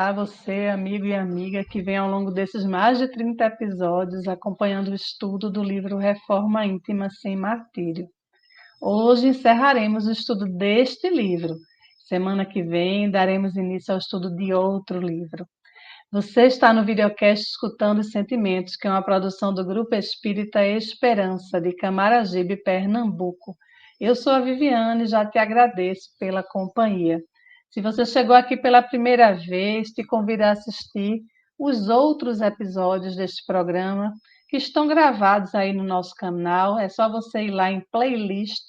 Olá, você, amigo e amiga, que vem ao longo desses mais de 30 episódios acompanhando o estudo do livro Reforma Íntima Sem Martírio. Hoje encerraremos o estudo deste livro. Semana que vem daremos início ao estudo de outro livro. Você está no videocast Escutando os Sentimentos, que é uma produção do Grupo Espírita Esperança, de Camaragibe, Pernambuco. Eu sou a Viviane e já te agradeço pela companhia. Se você chegou aqui pela primeira vez, te convido a assistir os outros episódios deste programa, que estão gravados aí no nosso canal. É só você ir lá em playlist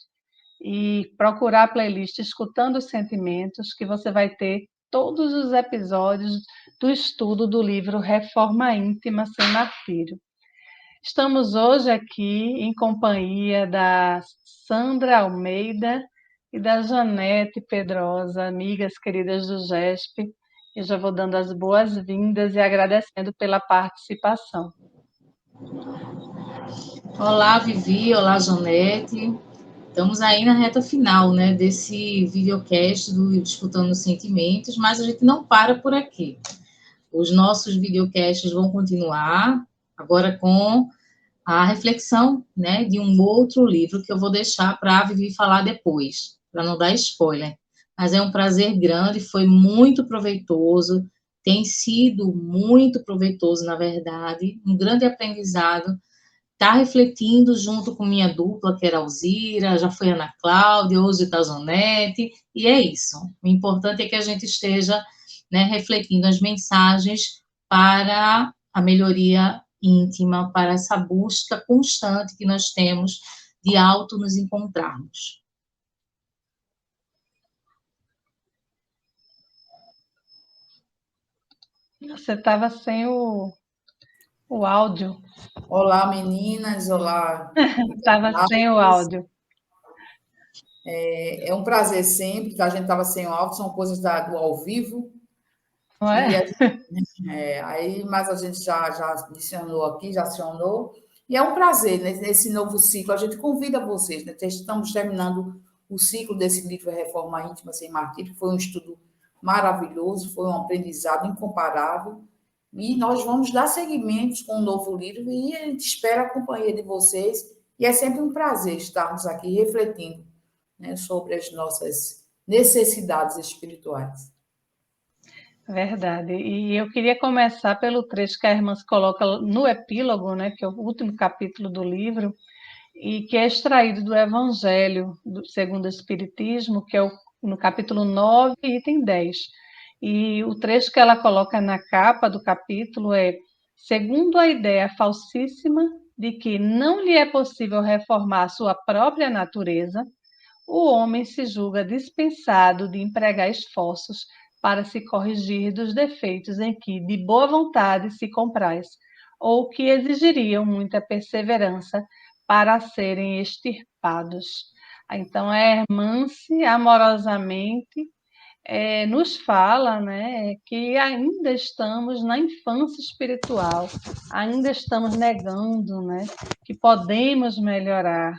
e procurar a playlist Escutando os Sentimentos, que você vai ter todos os episódios do estudo do livro Reforma Íntima Sem Martírio. Estamos hoje aqui em companhia da Sandra Almeida e da Janete Pedrosa, amigas queridas do GESP. Eu já vou dando as boas-vindas e agradecendo pela participação. Olá, Vivi, olá, Janete. Estamos aí na reta final, né, desse videocast do Escutando os Sentimentos, mas a gente não para por aqui. Os nossos videocasts vão continuar, agora com a reflexão, né, de um outro livro que eu vou deixar para a Vivi falar depois, para não dar spoiler. Mas é um prazer grande, foi muito proveitoso, tem sido muito proveitoso, na verdade, um grande aprendizado. Está refletindo junto com minha dupla, que era a Alzira, já foi a Ana Cláudia, hoje está a Janete, e é isso. O importante é que a gente esteja, né, refletindo as mensagens para a melhoria íntima, para essa busca constante que nós temos de auto nos encontrarmos. Você estava sem o áudio. Olá, meninas, olá. Estava sem o áudio. É um prazer sempre, que a gente estava sem o áudio, são coisas do ao vivo. Não é? Mas a gente já adicionou aqui, já acionou. E é um prazer, né, nesse novo ciclo. A gente convida vocês, né? Estamos terminando o ciclo desse livro Reforma Íntima Sem Martírio, que foi um estudo maravilhoso, foi um aprendizado incomparável. E nós vamos dar seguimento com um novo livro e a gente espera a companhia de vocês. E é sempre um prazer estarmos aqui refletindo, né, sobre as nossas necessidades espirituais. Verdade. E eu queria começar pelo trecho que a irmã se coloca no epílogo, né, que é o último capítulo do livro, e que é extraído do Evangelho segundo o Espiritismo, que é no capítulo 9, item 10. E o trecho que ela coloca na capa do capítulo é: segundo a ideia falsíssima de que não lhe é possível reformar sua própria natureza, o homem se julga dispensado de empregar esforços para se corrigir dos defeitos em que de boa vontade se compraz, ou que exigiriam muita perseverança para serem extirpados. Então, a Hermance amorosamente nos fala, né, que ainda estamos na infância espiritual, ainda estamos negando, né, que podemos melhorar,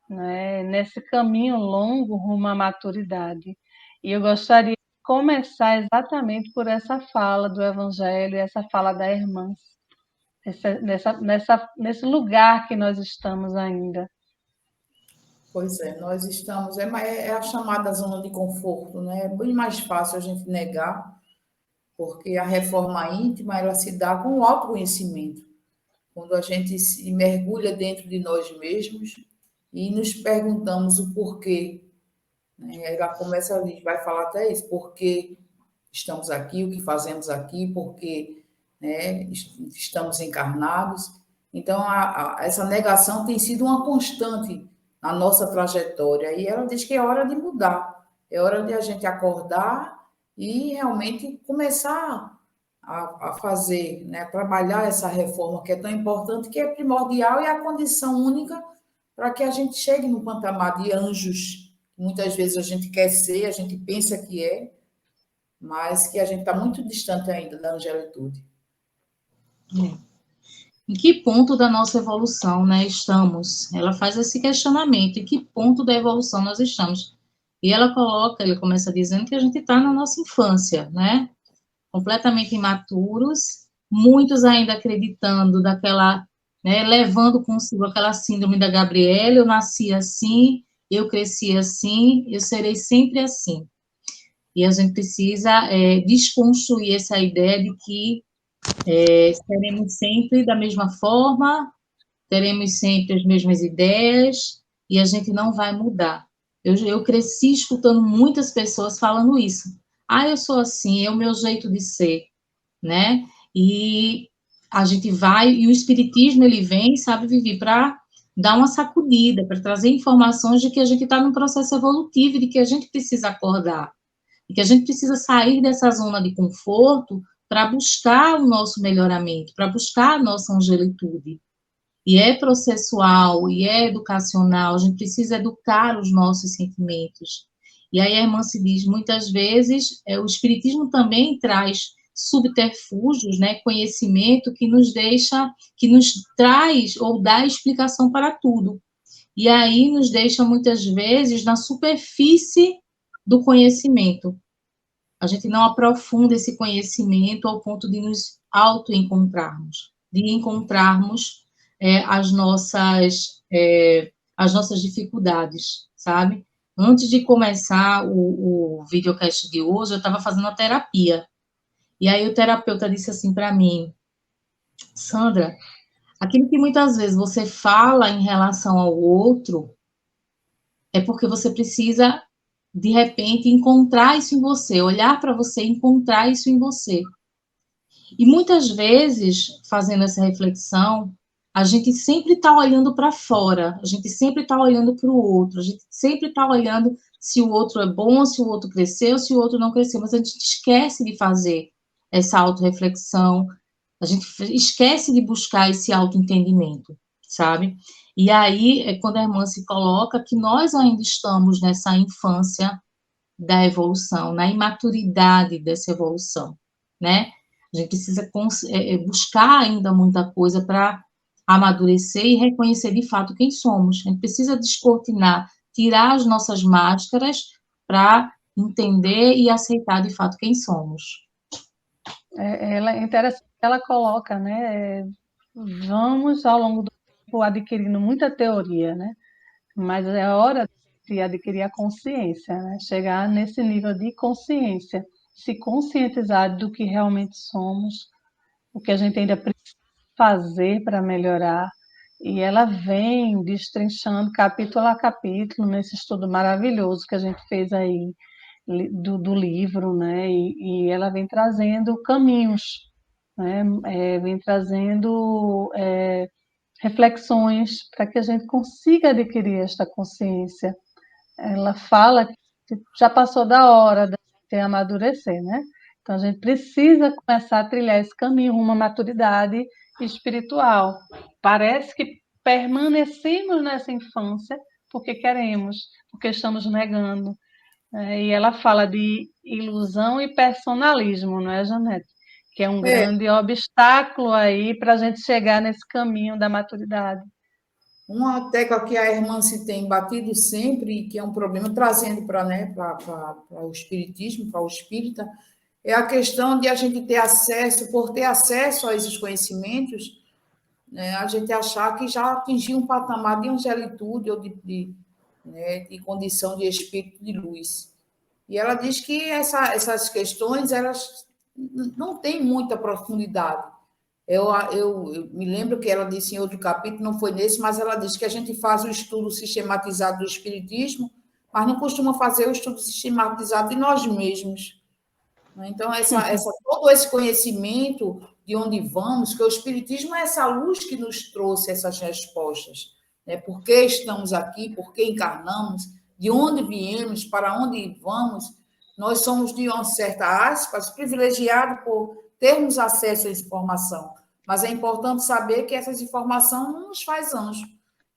né, nesse caminho longo rumo à maturidade. E eu gostaria de começar exatamente por essa fala do Evangelho, essa fala da irmã, nesse lugar que nós estamos ainda. Pois é, nós estamos, é a chamada zona de conforto, né? É bem mais fácil a gente negar, porque a reforma íntima, ela se dá com o autoconhecimento, quando a gente se mergulha dentro de nós mesmos e nos perguntamos o porquê, né? Ela começa ali, vai falar até isso, porquê estamos aqui, o que fazemos aqui, porque, né, estamos encarnados. Então, essa negação tem sido uma constante na nossa trajetória. E ela diz que é hora de mudar, é hora de a gente acordar e realmente começar a fazer, né, trabalhar essa reforma que é tão importante, que é primordial e é a condição única para que a gente chegue no patamar de anjos. Muitas vezes a gente quer ser, a gente pensa que é, mas que a gente está muito distante ainda da angelitude. Em que ponto da nossa evolução, né, estamos? Ela faz esse questionamento, em que ponto da evolução nós estamos? E ela começa dizendo que a gente está na nossa infância, né? completamente imaturos, muitos ainda acreditando daquela, né, levando consigo aquela síndrome da Gabriela, eu nasci assim, eu cresci assim, eu serei sempre assim. E a gente precisa desconstruir essa ideia de que seremos sempre da mesma forma, teremos sempre as mesmas ideias, e a gente não vai mudar. Eu cresci escutando muitas pessoas falando isso. Ah, eu sou assim, é o meu jeito de ser, né? E a gente vai, e o espiritismo, ele vem, sabe, Vivi, para dar uma sacudida, para trazer informações de que a gente está num processo evolutivo, de que a gente precisa acordar, e que a gente precisa sair dessa zona de conforto para buscar o nosso melhoramento, para buscar a nossa angelitude. E é processual, e é educacional, a gente precisa educar os nossos sentimentos. E aí a irmã se diz, muitas vezes, o Espiritismo também traz subterfúgios, né, conhecimento que nos deixa, que nos traz ou dá explicação para tudo. E aí nos deixa, muitas vezes, na superfície do conhecimento. A gente não aprofunda esse conhecimento ao ponto de nos auto-encontrarmos, de encontrarmos as nossas dificuldades, sabe? Antes de começar o videocast de hoje, eu estava fazendo uma terapia. E aí o terapeuta disse assim para mim, Sandra, aquilo que muitas vezes você fala em relação ao outro é porque você precisa, de repente, encontrar isso em você, olhar para você e encontrar isso em você. E muitas vezes, fazendo essa reflexão, a gente sempre está olhando para fora, a gente sempre está olhando para o outro, a gente sempre está olhando se o outro é bom, se o outro cresceu, se o outro não cresceu, mas a gente esquece de fazer essa autorreflexão, a gente esquece de buscar esse autoentendimento, sabe? E aí é quando a irmã se coloca que nós ainda estamos nessa infância da evolução, na imaturidade dessa evolução, né? A gente precisa buscar ainda muita coisa para amadurecer e reconhecer de fato quem somos. A gente precisa descortinar, tirar as nossas máscaras para entender e aceitar de fato quem somos. Ela é interessante, ela coloca, né? Vamos ao longo do tempo adquirindo muita teoria, né? Mas é hora de adquirir a consciência, né? Chegar nesse nível de consciência, se conscientizar do que realmente somos, o que a gente ainda precisa fazer para melhorar. E ela vem destrinchando capítulo a capítulo nesse estudo maravilhoso que a gente fez aí do livro, né? E ela vem trazendo caminhos, né? Vem trazendo reflexões para que a gente consiga adquirir esta consciência. Ela fala que já passou da hora de amadurecer, né? Então a gente precisa começar a trilhar esse caminho rumo à maturidade espiritual. Parece que permanecemos nessa infância porque queremos, porque estamos negando. E ela fala de ilusão e personalismo, não é, Janete? Que é um grande obstáculo aí para a gente chegar nesse caminho da maturidade. Uma tecla que a irmã se tem batido sempre, que é um problema, trazendo para o espiritismo, para o espírita, é a questão de a gente ter acesso, por ter acesso a esses conhecimentos, né, a gente achar que já atingiu um patamar de angelitude ou de condição de espírito de luz. E ela diz que essas questões elas não têm muita profundidade. Eu me lembro que ela disse em outro capítulo, não foi nesse, mas ela disse que a gente faz o estudo sistematizado do espiritismo, mas não costuma fazer o estudo sistematizado de nós mesmos. Então, todo esse conhecimento de onde vamos, que o espiritismo é essa luz que nos trouxe essas respostas, né? Por que estamos aqui, por que encarnamos, de onde viemos, para onde vamos. Nós somos, de uma certa aspas, privilegiados por termos acesso a essa informação, mas é importante saber que essa informação não nos faz anjo.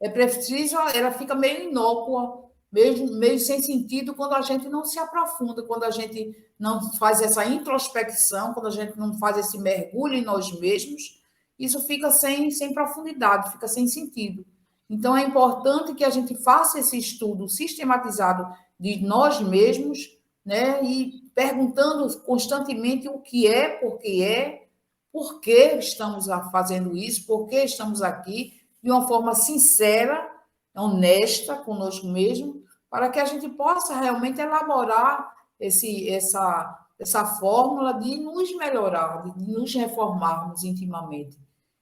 É preciso, ela fica meio inócua, meio sem sentido quando a gente não se aprofunda, quando a gente não faz essa introspecção, quando a gente não faz esse mergulho em nós mesmos, isso fica sem profundidade, fica sem sentido. Então, é importante que a gente faça esse estudo sistematizado de nós mesmos, né? E perguntando constantemente o que é, por que estamos fazendo isso, por que estamos aqui, de uma forma sincera, honesta conosco mesmo, para que a gente possa realmente elaborar essa fórmula de nos melhorar, de nos reformarmos intimamente.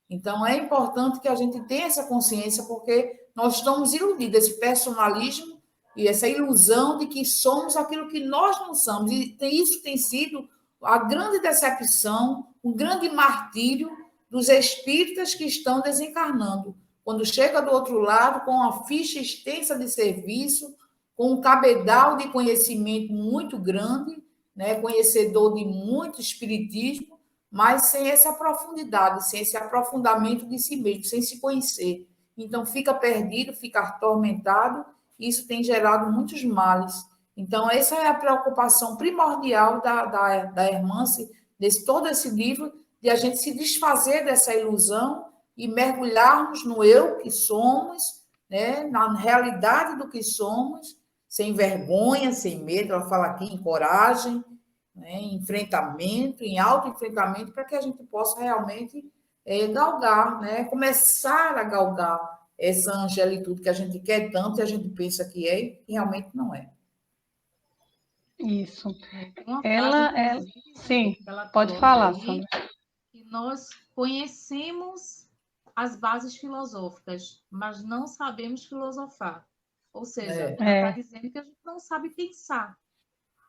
Então, é importante que a gente tenha essa consciência, porque nós estamos iludidos, esse personalismo e essa ilusão de que somos aquilo que nós não somos. E isso tem sido a grande decepção, o grande martírio dos espíritas que estão desencarnando. Quando chega do outro lado, com a ficha extensa de serviço, com um cabedal de conhecimento muito grande, né, conhecedor de muito espiritismo, mas sem essa profundidade, sem esse aprofundamento de si mesmo, sem se conhecer. Então, fica perdido, fica atormentado, e isso tem gerado muitos males. Então, essa é a preocupação primordial da Hermance, todo esse livro, de a gente se desfazer dessa ilusão e mergulharmos no eu que somos, né, na realidade do que somos, sem vergonha, sem medo. Ela fala aqui em coragem, né, em enfrentamento, em autoenfrentamento, para que a gente possa realmente galgar, né, começar a galgar essa angelitude que a gente quer tanto e a gente pensa que é, e realmente não é. Isso. Uma Ela, frase, sim, ela pode falar, aí, Sandra. que nós conhecemos as bases filosóficas, mas não sabemos filosofar. Ou seja, ela está dizendo que a gente não sabe pensar.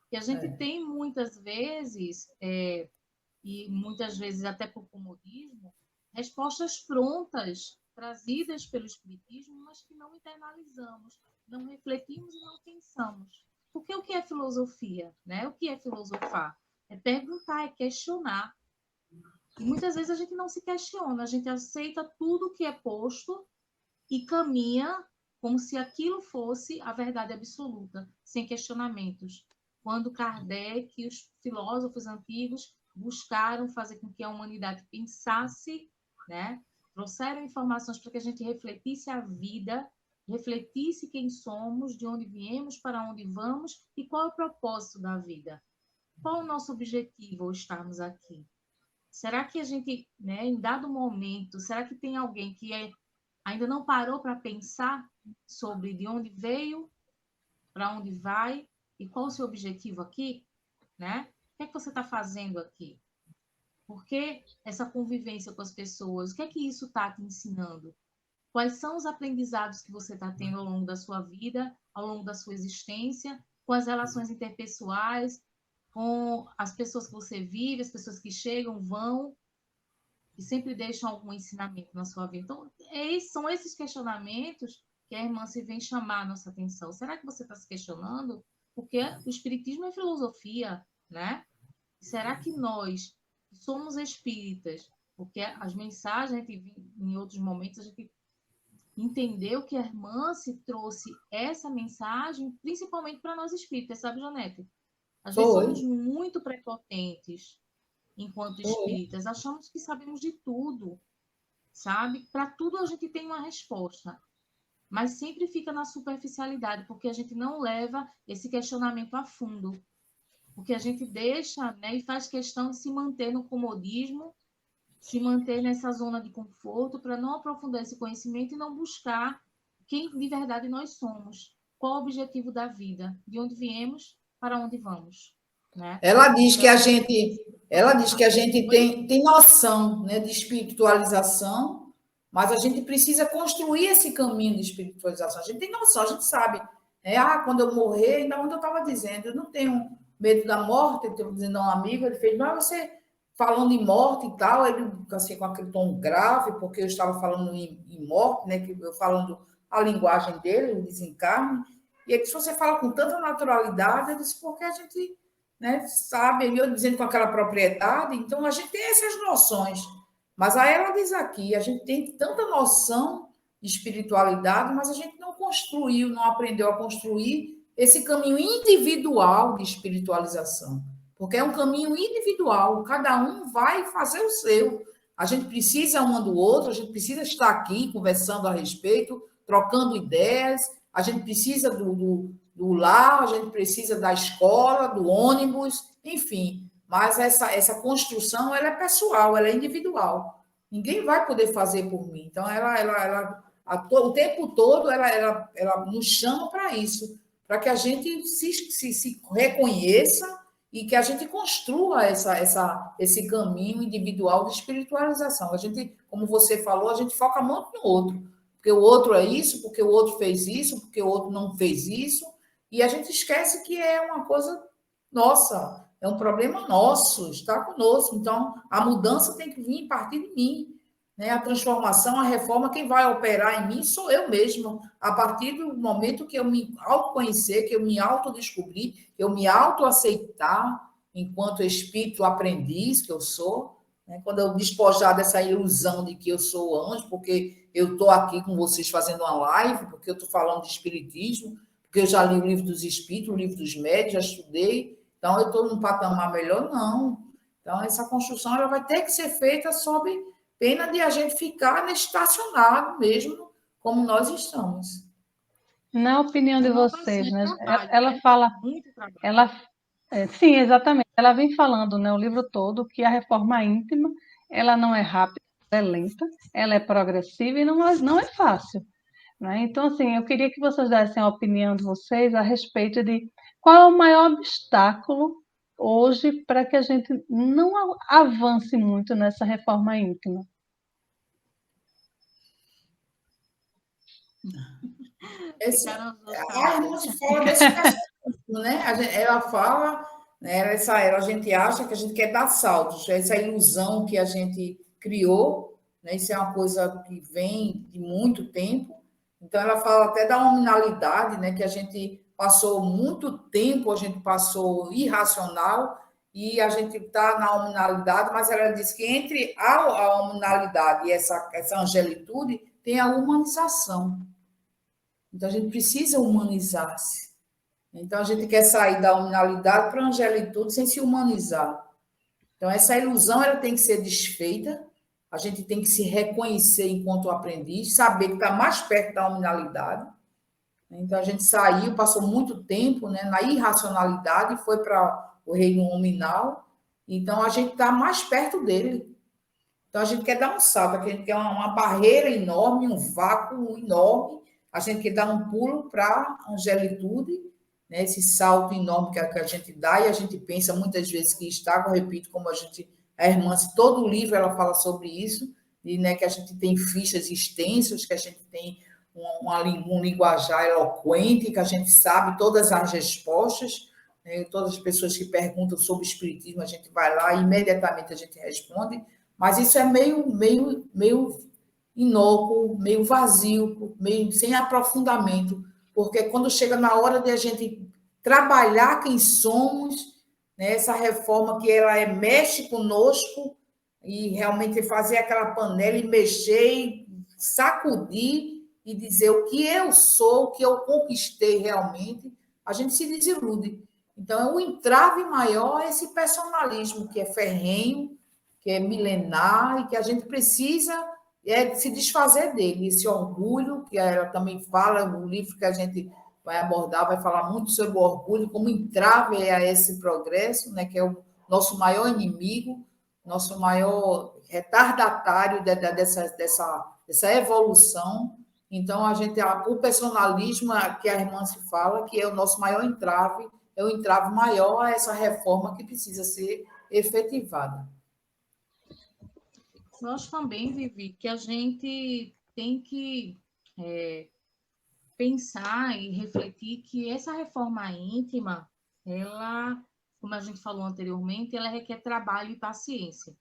Que a gente tem muitas vezes, e muitas vezes até por comodismo, respostas prontas, trazidas pelo Espiritismo, mas que não internalizamos, não refletimos e não pensamos. Porque o que é filosofia? Né? O que é filosofar? É perguntar, é questionar. E muitas vezes a gente não se questiona, a gente aceita tudo que é posto e caminha como se aquilo fosse a verdade absoluta, sem questionamentos. Quando Kardec e os filósofos antigos buscaram fazer com que a humanidade pensasse, né? Trouxeram informações para que a gente refletisse a vida, refletisse quem somos, de onde viemos, para onde vamos e qual é o propósito da vida. Qual é o nosso objetivo ao estarmos aqui? Será que a gente, né, em dado momento, será que tem alguém que ainda não parou para pensar sobre de onde veio, para onde vai e qual o seu objetivo aqui, né? O que é que você está fazendo aqui? Por que essa convivência com as pessoas? O que é que isso está te ensinando? Quais são os aprendizados que você está tendo ao longo da sua vida, ao longo da sua existência, com as relações interpessoais, com as pessoas que você vive, as pessoas que chegam, vão, e sempre deixam algum ensinamento na sua vida. Então, são esses questionamentos que a irmã se vem chamar a nossa atenção. Será que você está se questionando? Porque o Espiritismo é filosofia, né? Será que nós, que somos espíritas, porque as mensagens, em outros momentos, a gente entendeu que a irmã se trouxe essa mensagem principalmente para nós espíritas, sabe, Janete? Às vezes somos muito prepotentes enquanto espíritas, achamos que sabemos de tudo, sabe? Para tudo a gente tem uma resposta, mas sempre fica na superficialidade, porque a gente não leva esse questionamento a fundo, porque a gente deixa, né, e faz questão de se manter no comodismo, se manter nessa zona de conforto, para não aprofundar esse conhecimento e não buscar quem de verdade nós somos, qual o objetivo da vida, de onde viemos, para onde vamos. Né? Ela diz que a gente tem noção, né, de espiritualização, mas a gente precisa construir esse caminho de espiritualização. A gente tem noção, a gente sabe. Né? Quando eu morrer, ainda onde eu estava dizendo, eu não tenho medo da morte, eu estou dizendo a um amigo, ele fez, mas você falando em morte e tal, ele assim, com aquele tom grave, porque eu estava falando em morte, né, que eu falando a linguagem dele, o desencarne, e ele disse, você fala com tanta naturalidade, eu disse, porque a gente, né, sabe, eu dizendo com aquela propriedade, então a gente tem essas noções, mas aí ela diz aqui, a gente tem tanta noção de espiritualidade, mas a gente não construiu, não aprendeu a construir esse caminho individual de espiritualização, porque é um caminho individual, cada um vai fazer o seu, a gente precisa um do outro, a gente precisa estar aqui conversando a respeito, trocando ideias, a gente precisa do lar, a gente precisa da escola, do ônibus, enfim. Mas essa construção, ela é pessoal, ela é individual. Ninguém vai poder fazer por mim. Então, o tempo todo, ela nos chama para isso, para que a gente se reconheça e que a gente construa esse caminho individual de espiritualização. A gente, como você falou, a gente foca muito no outro, porque o outro é isso, porque o outro fez isso, porque o outro não fez isso, e a gente esquece que é uma coisa nossa, é um problema nosso, está conosco. Então, a mudança tem que vir a partir de mim. Né? A transformação, a reforma, quem vai operar em mim sou eu mesmo. A partir do momento que eu me autoconhecer, que eu me autodescobrir, que eu me autoaceitar enquanto espírito aprendiz que eu sou, né? Quando eu despojar dessa ilusão de que eu sou anjo, porque eu estou aqui com vocês fazendo uma live, porque eu estou falando de espiritismo, porque eu já li o livro dos espíritos, o livro dos médios, já estudei, então eu estou num patamar melhor, não. Então, essa construção ela vai ter que ser feita sob pena de a gente ficar estacionado mesmo, como nós estamos. Na opinião de vocês, Bastante né? trabalho, Ela né? fala, Muito trabalho. ela, sim, exatamente. Ela vem falando, né, o livro todo, que a reforma íntima, ela não é rápida, ela é lenta, ela é progressiva e não é fácil. Né? Então, assim, eu queria que vocês dessem a opinião de vocês a respeito de qual é o maior obstáculo hoje para que a gente não avance muito nessa reforma íntima. A irmã se fala desse personalismo, né? Ela fala, né, a gente acha que a gente quer dar saltos, essa ilusão que a gente criou, né? Isso é uma coisa que vem de muito tempo. Então, ela fala até da nominalidade, né? Que a gente passou muito tempo, a gente passou irracional e a gente está na nominalidade, mas ela diz que entre a nominalidade e essa angelitude tem a humanização. Então, a gente precisa humanizar-se. Então, a gente quer sair da nominalidade para a angelitude sem se humanizar. Então, essa ilusão ela tem que ser desfeita, a gente tem que se reconhecer enquanto aprendiz, saber que está mais perto da nominalidade. Então, a gente saiu, passou muito tempo, né, na irracionalidade, e foi para o reino nominal. Então, a gente está mais perto dele. Então, a gente quer dar um salto, a gente quer uma barreira enorme, um vácuo enorme, a gente quer dar um pulo para a angelitude, né? Esse salto enorme que a gente dá, e a gente pensa muitas vezes que está, eu repito, como a irmã, todo o livro ela fala sobre isso, e, né, que a gente tem fichas extensas, que a gente tem um linguajar eloquente, que a gente sabe todas as respostas, né? Todas as pessoas que perguntam sobre o espiritismo, a gente vai lá e imediatamente a gente responde, mas isso é meio inócuo, meio vazio, meio sem aprofundamento, porque quando chega na hora de a gente trabalhar quem somos, né, essa reforma que ela mexe conosco e realmente fazer aquela panela e mexer e sacudir e dizer o que eu sou, o que eu conquistei realmente, a gente se desilude. Então, o entrave maior é esse personalismo que é ferrenho, que é milenar e que a gente precisa se desfazer dele. Esse orgulho, que ela também fala, o livro que a gente vai abordar, vai falar muito sobre o orgulho, como entrave a esse progresso, né, que é o nosso maior inimigo, nosso maior retardatário dessa evolução. Então, o personalismo que a irmã se fala, que é o nosso maior entrave, é o entrave maior a essa reforma que precisa ser efetivada. Eu acho também, Vivi, que a gente tem que pensar e refletir que essa reforma íntima, ela, como a gente falou anteriormente, ela requer trabalho e paciência.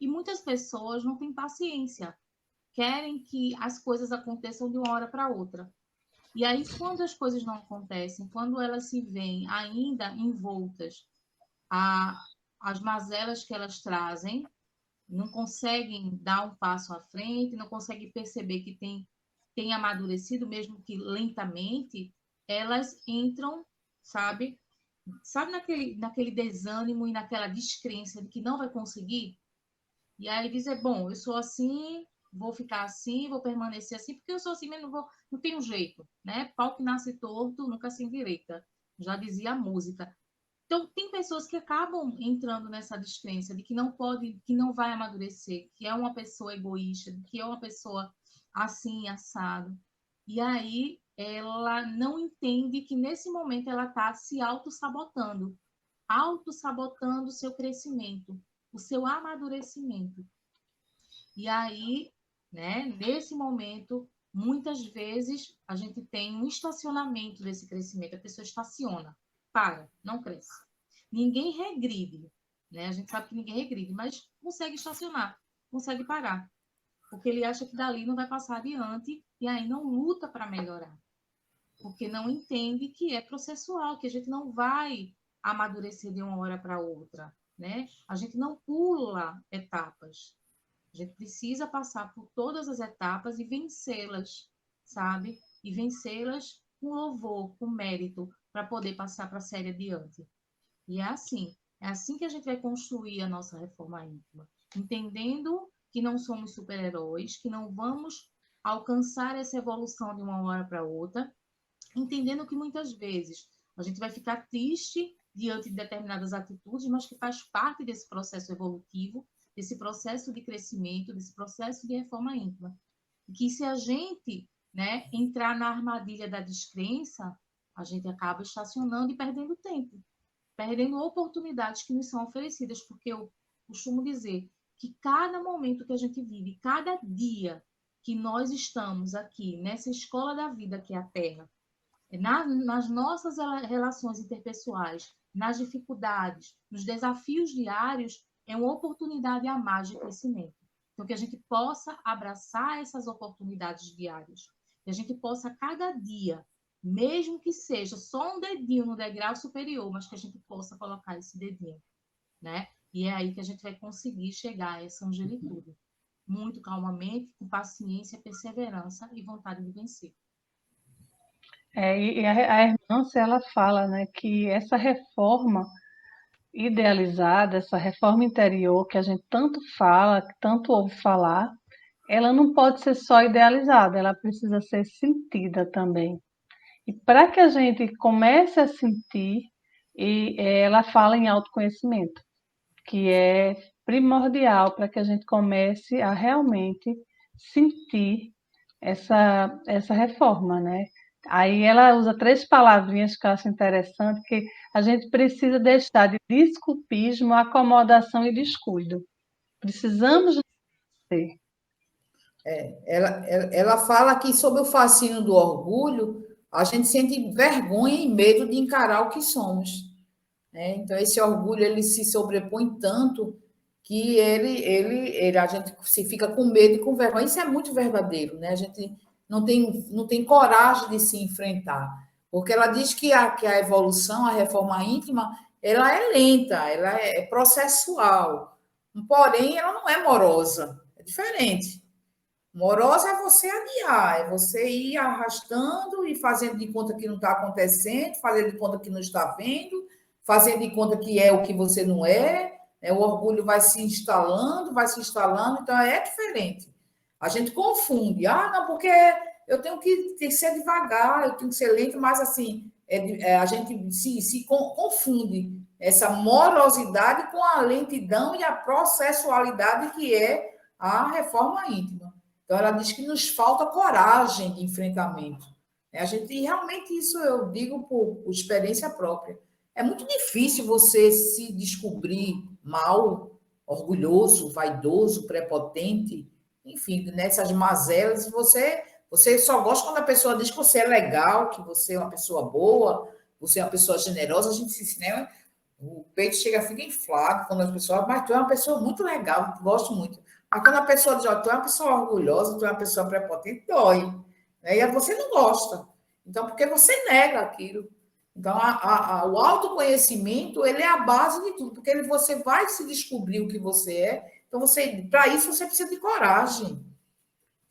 E muitas pessoas não têm paciência, querem que as coisas aconteçam de uma hora para outra. E aí, quando as coisas não acontecem, quando elas se veem ainda envoltas às mazelas que elas trazem, não conseguem dar um passo à frente, não conseguem perceber que tem amadurecido, mesmo que lentamente, elas entram, sabe? Sabe naquele desânimo e naquela descrença de que não vai conseguir? E aí dizer, bom, eu sou assim, vou ficar assim, vou permanecer assim, porque eu sou assim mesmo, não tem um jeito, né? Pau que nasce torto, nunca se endireita. Já dizia a música. Então, tem pessoas que acabam entrando nessa descrença de que não pode, que não vai amadurecer, que é uma pessoa egoísta, que é uma pessoa assim, assado. E aí ela não entende que nesse momento ela está se auto-sabotando o seu crescimento, o seu amadurecimento. E aí, né, nesse momento, muitas vezes a gente tem um estacionamento desse crescimento, a pessoa estaciona, para, não cresce. Ninguém regride, né? A gente sabe que ninguém regride, mas consegue estacionar, consegue parar, porque ele acha que dali não vai passar adiante e aí não luta para melhorar, porque não entende que é processual, que a gente não vai amadurecer de uma hora para outra, né? A gente não pula etapas. A gente precisa passar por todas as etapas e vencê-las, sabe? E vencê-las com louvor, com mérito, para poder passar para a série adiante. E é assim que a gente vai construir a nossa reforma íntima, entendendo que não somos super-heróis, que não vamos alcançar essa evolução de uma hora para outra, entendendo que muitas vezes a gente vai ficar triste diante de determinadas atitudes, mas que faz parte desse processo evolutivo, desse processo de crescimento, desse processo de reforma íntima. E que se a gente, né, entrar na armadilha da descrença, a gente acaba estacionando e perdendo tempo, perdendo oportunidades que nos são oferecidas, porque eu costumo dizer que cada momento que a gente vive, cada dia que nós estamos aqui nessa escola da vida que é a Terra, nas nossas relações interpessoais, nas dificuldades, nos desafios diários, é uma oportunidade a mais de crescimento. Então, que a gente possa abraçar essas oportunidades diárias, que a gente possa, cada dia, mesmo que seja só um dedinho no degrau superior, mas que a gente possa colocar esse dedinho, né? E é aí que a gente vai conseguir chegar a essa angelitude. Muito calmamente, com paciência, perseverança e vontade de vencer. E a Hermância, ela fala, né, que essa reforma idealizada, essa reforma interior que a gente tanto fala, que tanto ouve falar, ela não pode ser só idealizada, ela precisa ser sentida também. E para que a gente comece a sentir, ela fala em autoconhecimento, que é primordial para que a gente comece a realmente sentir essa reforma, né? Aí ela usa 3 palavrinhas que eu acho interessante, que a gente precisa deixar de desculpismo, acomodação e descuido. Precisamos ter. Ela fala aqui sobre o fascínio do orgulho, a gente sente vergonha e medo de encarar o que somos, né? Então, esse orgulho ele se sobrepõe tanto que a gente se fica com medo e com vergonha. Isso é muito verdadeiro, né? A gente não tem coragem de se enfrentar, porque ela diz que a evolução, a reforma íntima, ela é lenta, ela é processual, porém, ela não é morosa, é diferente. Morosa é você adiar, é você ir arrastando e fazendo de conta que não está acontecendo, fazendo de conta que não está vendo, fazendo de conta que é o que você não é, né? O orgulho vai se instalando, então é diferente. A gente confunde, não, porque eu tenho que ser devagar, eu tenho que ser lento, mas assim, a gente se confunde essa morosidade com a lentidão e a processualidade que é a reforma íntima. Então, ela diz que nos falta coragem de enfrentamento. A gente, realmente, isso eu digo por experiência própria. É muito difícil você se descobrir mal, orgulhoso, vaidoso, prepotente, enfim, nessas mazelas. Você só gosta quando a pessoa diz que você é legal, que você é uma pessoa boa, você é uma pessoa generosa. A gente se ensina, o peito chega, fica inflado quando as pessoas, mas tu é uma pessoa muito legal, gosto muito. Mas quando a pessoa diz, tu é uma pessoa orgulhosa, tu é uma pessoa prepotente, dói. Né? E você não gosta. Então, porque você nega aquilo. Então, o autoconhecimento, ele é a base de tudo, porque você vai se descobrir o que você é. Então, para isso, você precisa de coragem.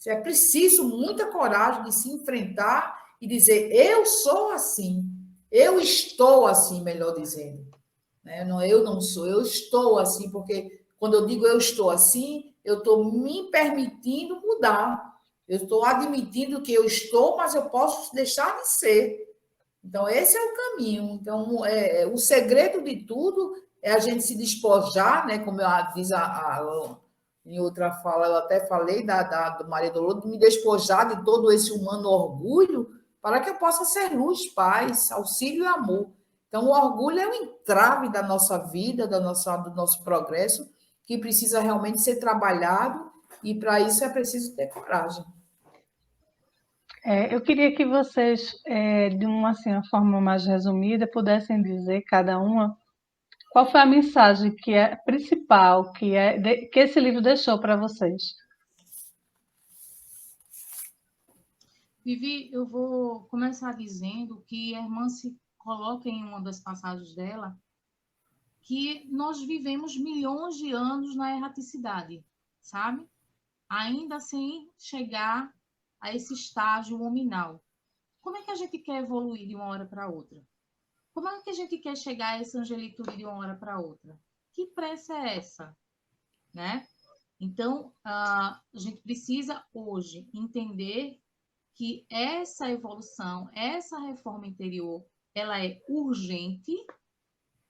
É preciso muita coragem de se enfrentar e dizer, eu sou assim, eu estou assim, melhor dizendo. Né? Não, eu não sou, eu estou assim, porque quando eu digo eu estou assim, eu estou me permitindo mudar. Eu estou admitindo que eu estou, mas eu posso deixar de ser. Então, esse é o caminho. Então, o segredo de tudo é a gente se despojar, né? Como diz em outra fala, eu até falei do Maria Dolores, de me despojar de todo esse humano orgulho para que eu possa ser luz, paz, auxílio e amor. Então, o orgulho é o entrave da nossa vida, do nosso progresso, que precisa realmente ser trabalhado, e para isso é preciso ter coragem. Eu queria que vocês, de uma forma mais resumida, pudessem dizer, cada uma, qual foi a mensagem que é principal, que esse livro deixou para vocês. Vivi, eu vou começar dizendo que a irmã se coloca em uma das passagens dela que nós vivemos milhões de anos na erraticidade, sabe? Ainda sem chegar a esse estágio hominal. Como é que a gente quer evoluir de uma hora para outra? Como é que a gente quer chegar a essa angelitude de uma hora para outra? Que pressa é essa? Né? Então, a gente precisa hoje entender que essa evolução, essa reforma interior, ela é urgente,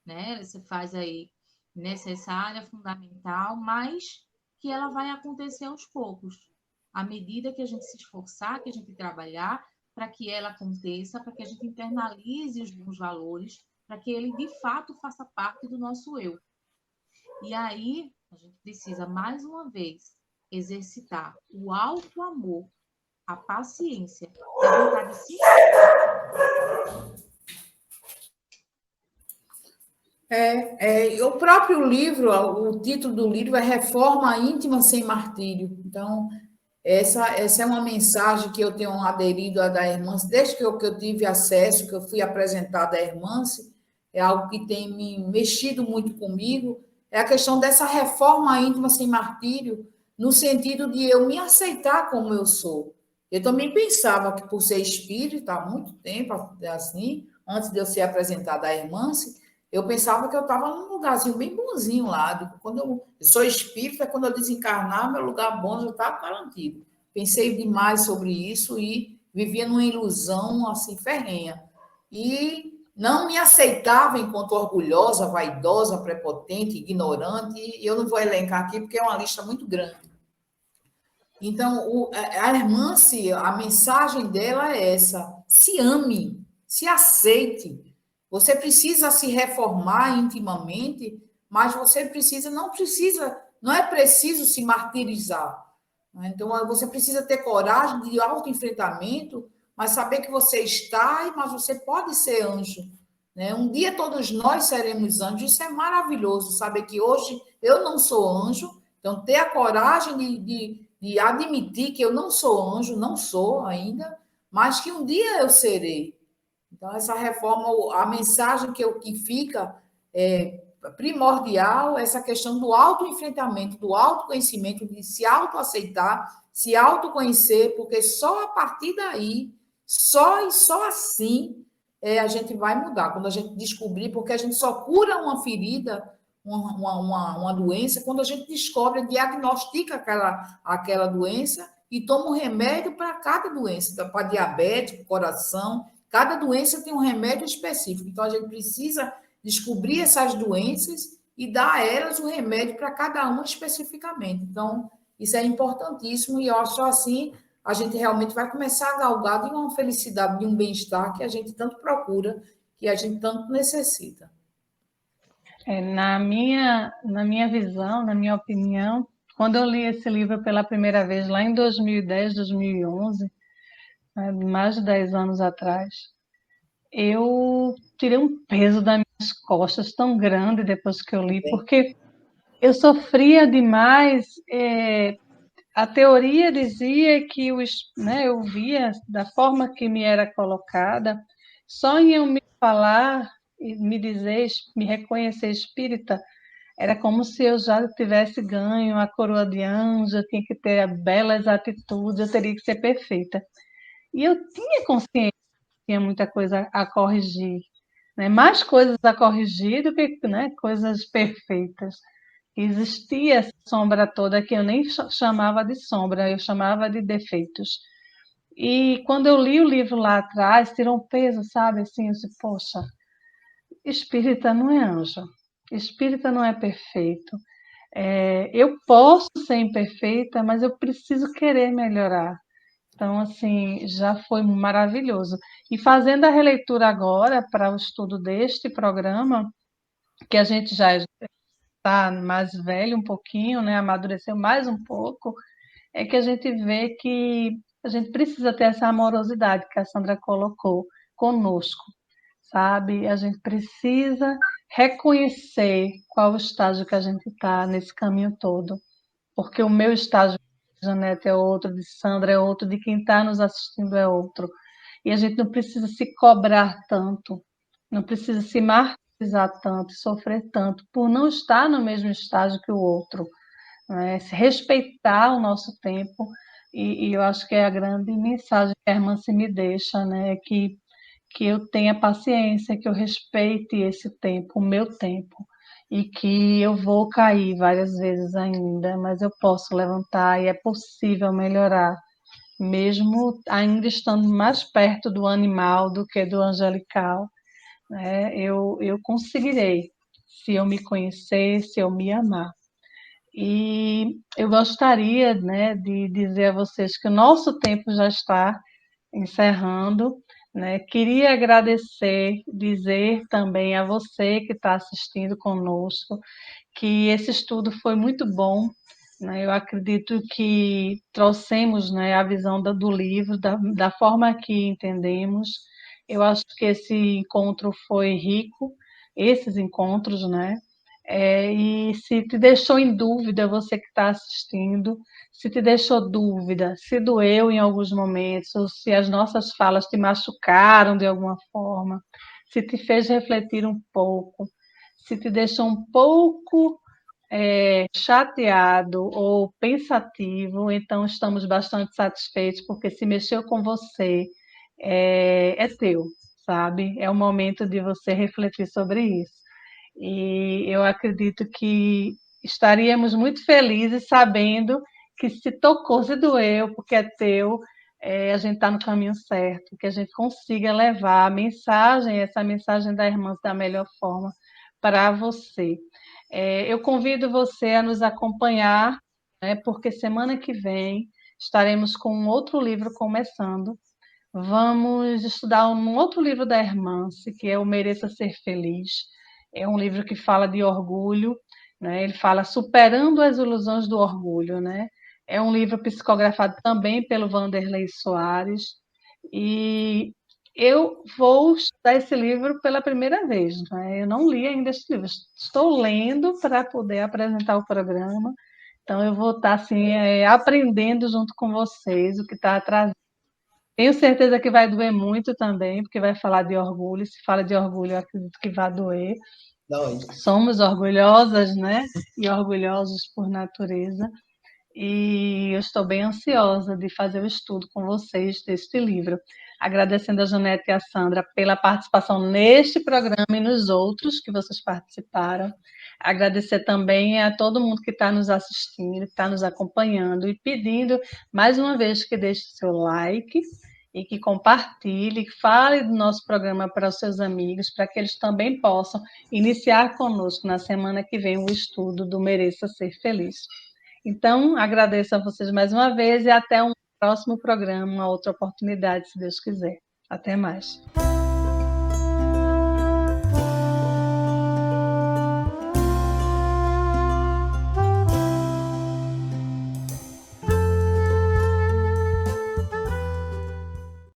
né? Você faz aí necessária, fundamental, mas que ela vai acontecer aos poucos, à medida que a gente se esforçar, que a gente trabalhar para que ela aconteça, para que a gente internalize os bons valores, para que ele de fato faça parte do nosso eu. E aí a gente precisa mais uma vez exercitar o alto amor, a paciência, a vontade de se O próprio livro, o título do livro é Reforma Íntima Sem Martírio. Então, essa é uma mensagem que eu tenho aderido à da Irmãs, desde que eu tive acesso, que eu fui apresentada à Irmãs, é algo que tem me mexido muito comigo, é a questão dessa reforma íntima sem martírio, no sentido de eu me aceitar como eu sou. Eu também pensava que, por ser espírita há muito tempo, assim, antes de eu ser apresentada à Irmãs, eu pensava que eu estava num lugarzinho bem bonzinho lá. Quando eu sou espírita, quando eu desencarnar, meu lugar bom já está garantido. Pensei demais sobre isso e vivia numa ilusão assim ferrenha. E não me aceitava enquanto orgulhosa, vaidosa, prepotente, ignorante. E eu não vou elencar aqui porque é uma lista muito grande. Então, a irmã, a mensagem dela é essa: se ame, se aceite. Você precisa se reformar intimamente, mas você não é preciso se martirizar. Então, você precisa ter coragem de autoenfrentamento, mas saber que você está, mas você pode ser anjo. Né? Um dia todos nós seremos anjos, isso é maravilhoso, saber que hoje eu não sou anjo, então ter a coragem de admitir que eu não sou anjo, não sou ainda, mas que um dia eu serei. Então, essa reforma, a mensagem que fica primordial, essa questão do autoenfrentamento, do autoconhecimento, de se autoaceitar, se autoconhecer, porque só a partir daí, só e só assim, a gente vai mudar. Quando a gente descobrir, porque a gente só cura uma ferida, uma doença, quando a gente descobre, diagnostica aquela doença e toma um remédio para cada doença, para diabetes, coração, cada doença tem um remédio específico. Então, a gente precisa descobrir essas doenças e dar a elas o remédio para cada uma especificamente. Então, isso é importantíssimo e eu acho assim a gente realmente vai começar a galgar de uma felicidade, de um bem-estar que a gente tanto procura, que a gente tanto necessita. Na minha visão, na minha opinião, quando eu li esse livro pela primeira vez, lá em 2010, 2011, né, mais de 10 anos atrás, eu tirei um peso das minhas costas tão grande depois que eu li, porque eu sofria demais. A teoria dizia que eu via da forma que me era colocada, só em eu me falar e me dizer, me reconhecer espírita, era como se eu já tivesse ganho a coroa de anjo, eu tinha que ter belas atitudes, eu teria que ser perfeita. E eu tinha consciência que tinha muita coisa a corrigir, né? Mais coisas a corrigir do que, né, coisas perfeitas. Existia essa sombra toda que eu nem chamava de sombra, eu chamava de defeitos. E quando eu li o livro lá atrás, tirou um peso, sabe? Assim, eu disse, poxa, espírita não é anjo, espírita não é perfeito. Eu posso ser imperfeita, mas eu preciso querer melhorar. Então, assim, já foi maravilhoso. E fazendo a releitura agora para o estudo deste programa, que a gente já está mais velho um pouquinho, né? Amadureceu mais um pouco, é que a gente vê que a gente precisa ter essa amorosidade que a Sandra colocou conosco, sabe? A gente precisa reconhecer qual o estágio que a gente está nesse caminho todo, porque o meu estágio de Janete é outro, de Sandra é outro, de quem está nos assistindo é outro. E a gente não precisa se cobrar tanto, não precisa se martirizar tanto, sofrer tanto, por não estar no mesmo estágio que o outro, né? Se respeitar o nosso tempo, e eu acho que é a grande mensagem que a irmã se me deixa, né? Que eu tenha paciência, que eu respeite esse tempo, o meu tempo, e que eu vou cair várias vezes ainda, mas eu posso levantar e é possível melhorar, mesmo ainda estando mais perto do animal do que do angelical, né? Eu conseguirei, se eu me conhecer, se eu me amar. E eu gostaria, né, de dizer a vocês que o nosso tempo já está encerrando, né? Queria agradecer, dizer também a você que está assistindo conosco, que esse estudo foi muito bom, né? Eu acredito que trouxemos, né, a visão do livro, da forma que entendemos. Eu acho que esse encontro foi rico, esses encontros, né? E se te deixou em dúvida, você que está assistindo, se te deixou dúvida, se doeu em alguns momentos, ou se as nossas falas te machucaram de alguma forma, se te fez refletir um pouco, se te deixou um pouco chateado ou pensativo, então estamos bastante satisfeitos, porque se mexeu com você, é teu, sabe? É o momento de você refletir sobre isso. E eu acredito que estaríamos muito felizes sabendo que se tocou, se doeu, porque é teu, a gente está no caminho certo, que a gente consiga levar a mensagem, essa mensagem da irmã da melhor forma para você. Eu convido você a nos acompanhar, né, porque semana que vem estaremos com um outro livro começando. Vamos estudar um outro livro da Hermance, que é O Mereça Ser Feliz. É um livro que fala de orgulho, né? Ele fala superando as ilusões do orgulho, né? É um livro psicografado também pelo Vanderlei Soares. E eu vou estudar esse livro pela primeira vez, né? Eu não li ainda esse livro. Estou lendo para poder apresentar o programa. Então, eu vou estar assim, aprendendo junto com vocês o que está atrás. Tenho certeza que vai doer muito também, porque vai falar de orgulho. Se fala de orgulho, eu acredito que vai doer. Dói. Somos orgulhosas, né? E orgulhosos por natureza. E eu estou bem ansiosa de fazer o estudo com vocês deste livro. Agradecendo a Janete e a Sandra pela participação neste programa e nos outros que vocês participaram. Agradecer também a todo mundo que está nos assistindo, que está nos acompanhando e pedindo mais uma vez que deixe seu like e que compartilhe, que fale do nosso programa para os seus amigos, para que eles também possam iniciar conosco na semana que vem o estudo do Mereça Ser Feliz. Então, agradeço a vocês mais uma vez e até um próximo programa, uma outra oportunidade, se Deus quiser. Até mais.